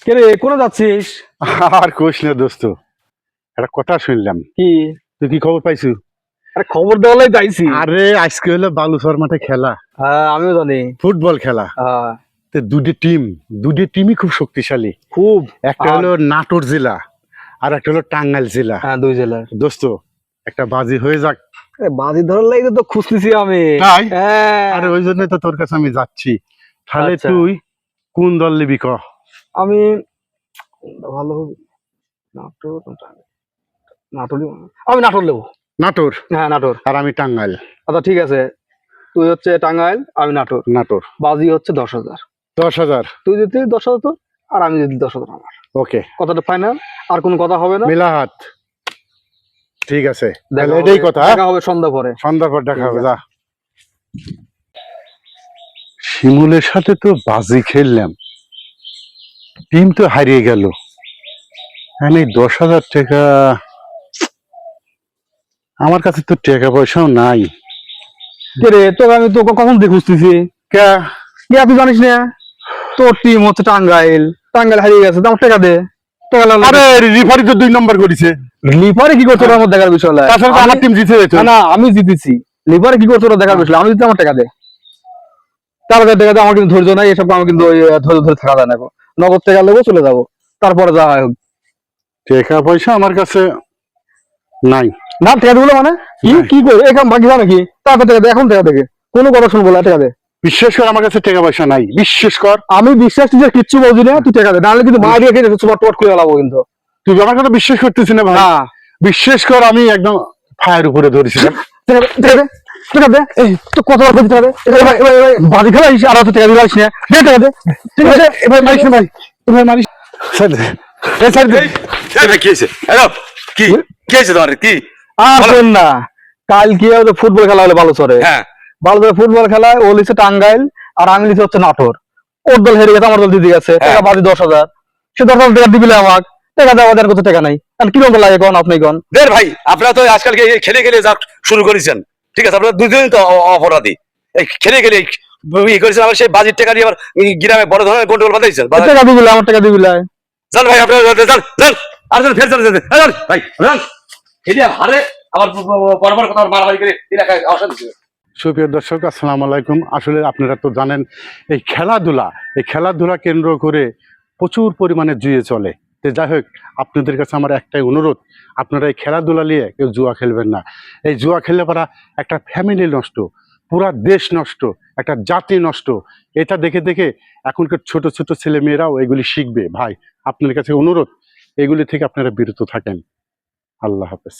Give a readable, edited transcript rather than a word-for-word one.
কে রে, কোনে যাচ্ছিস? আর কোশ না দোস্ত, একটা কথা শুনলাম। কি? তুই কি খবর পাইছু? আরে খবর দেওয়ালাই তাইছি। আরে আজকে হলো বালুচর মাঠে খেলা, হ্যাঁ, আমিও জানি। ফুটবল খেলা। হ্যাঁ, তো দুটি টিমই খুব শক্তিশালী। খুব। একটা হলো নাটোর জেলা আর একটা হলো টাঙ্গাইল জেলা। হ্যাঁ, দুই জেলার। দোস্ত, একটা বাজি হয়ে যাক। বাজি ধরার লাগে তো খুঁজতেছি আমি। তাই? হ্যাঁ। আরে ওই জন্য তো তোর কাছে আমি যাচ্ছি। তাহলে আচ্ছা। তুই কোন দল নিবি ক? আমি কোনটা ভালো হবে? নাটোর নাটোর আমি নাটোর নেবো। নাটোর। হ্যাঁ, নাটোর। আর আমি টাঙ্গাইল। আচ্ছা, ঠিক আছে। তুই হচ্ছে টাঙ্গাইল, আমি নাটোর। নাটোর। বাজি হচ্ছে 10,000। 10,000। তুই যদি 10,000 তোর, আর আমি যদি 10,000 আমার। ওকে, কথাটা ফাইনাল। আর কোনো কথা হবে না। মেলা হাত। ঠিক আছে, দেখা তাহলে হবে, এটাই কথা। দেখা হবে সন্ধ্যা পরে। সন্ধ্যার পর দেখা ঠিক হবে, আছে। যা। শিমুলের সাথে তো বাজি খেললাম, টিম তো হারিয়ে গেল। আমি 10,000 টাকা, আমার কাছে তো টাকা পয়সাও নাই। কে রে, তোকে আমি তো কখন দিয়ে খুঁজতেছি। কা কে, তুই জানিস না? তোর টিম হচ্ছে টাঙ্গাইল, টাঙ্গাইল হারিয়ে গেছে, তো আমার টাকা দে। টাকা লাগলে আরে রিফারি তো 2 নম্বর করেছে। লিভারে কি করছো, ওটা আমার দেখার বিষয় নয়। তাছাড়া তো আমার টিম জিতে যেত। না, না, আমি জিতেছি। লিভারে কি করছো ওটা দেখার বিষয় না। আমি যদি আমার টাকা দে, তাড়াতাড়ি টাকা দে। আমার কিন্তু ধৈর্য নাই এসব, আমি কিন্তু ওই ধৈর্য ধরে থাকা যায় না এখন। নগদ টাকা নেবো, চলে যাবো, তারপরে যা হয় হোক। টাকা পয়সা আমার কাছে নাই। না, টাকা দিবো মানে কি নাই। কি করবো? এখন বাকি যায় নাকি? তাড়াতাড়ি টাকা দে, এখন টাকা দেখে কোনো কথা শুনবো না, টাকা দে। বিশ্বাস কর, আমার কাছে টাকা পয়সা নাই, বিশ্বাস কর। আমি বিশ্বাস টিচার কিচ্ছু বলছি না, তুই টাকা দে, নাহলে কিন্তু মারি রেখে সুপার টুপার করে লাগাবো কিন্তু। তুই আমার কথা বিশ্বাস করতেছি না ভাই। না, বিশ্বাস কর, আমি একদম ফায়ার উপরে ধরেছিলাম। টাকা দে, টাকা দে, টাকা দে। এই তো কত বার বলছি টাকা দে। এবার বাড়ি খেলা আর অত টাকা দিলাইস না, দে টাকা দে। ঠিক আছে, এবার মারিস না ভাই, এবার মারিস। স্যার, এই স্যার, কি হয়েছে? হ্যালো, কি কি হয়েছে তোমার? কি? আর বলো। শোন না, কাল কি হবে? ফুটবল খেলা হলো বালুচরে। হ্যাঁ, বালুচরে ফুটবল খেলায় ও লিখছে টাঙ্গাইল, আর আমি লিখছি হচ্ছে নাটোর। ওর দল হেরে গেছে, আমার দল জিতে গেছে। টাকা হ্যাঁ। বাজি 10,000। সে 10,000 টাকা দিবিলে আমাক। টাকা দেওয়া দেওয়ার কথা টাকা নাই। আর কিরকম লাগে কোন আপনি কোন? দের ভাই, আপনারা তো আজকালকে এই খেলে খেলে যা শুরু করেছেন। ঠিক আছে, আপনারা দুজনই তো অপরাধী। এই খেলে খেলে ইয়ে করেছেন, আবার সেই বাজির টাকা দিয়ে আবার এই গ্রামে বড় ধরনের গন্ডগোল বাঁধাইছেন। টাকা দিবিলে, আমার টাকা দিবিলে। চল ভাই, আপনারা যান যান, আর যান, ফের চলে যেতে ভাই, যান। খেলে হারে আবার বরাবর কথা মারামারি করে এলাকায় অশান্তি ছিল। সুপ্রিয় দর্শক, আসসালামু আলাইকুম। আসলে আপনারা তো জানেন, এই খেলাধুলা কেন্দ্র করে প্রচুর পরিমাণে জুয়ে চলে। তো যাই হোক, আপনাদের কাছে আমার একটাই অনুরোধ, আপনারা এই খেলাধুলা নিয়ে কেউ জুয়া খেলবেন না। এই জুয়া খেললে পরা একটা ফ্যামিলি নষ্ট, পুরা দেশ নষ্ট, একটা জাতি নষ্ট। এটা দেখে দেখে এখনকার ছোট ছোট ছেলে মেয়েরাও এগুলি শিখবে। ভাই, আপনাদের কাছে অনুরোধ, এগুলি থেকে আপনারা বিরত থাকেন। আল্লাহ হাফেজ।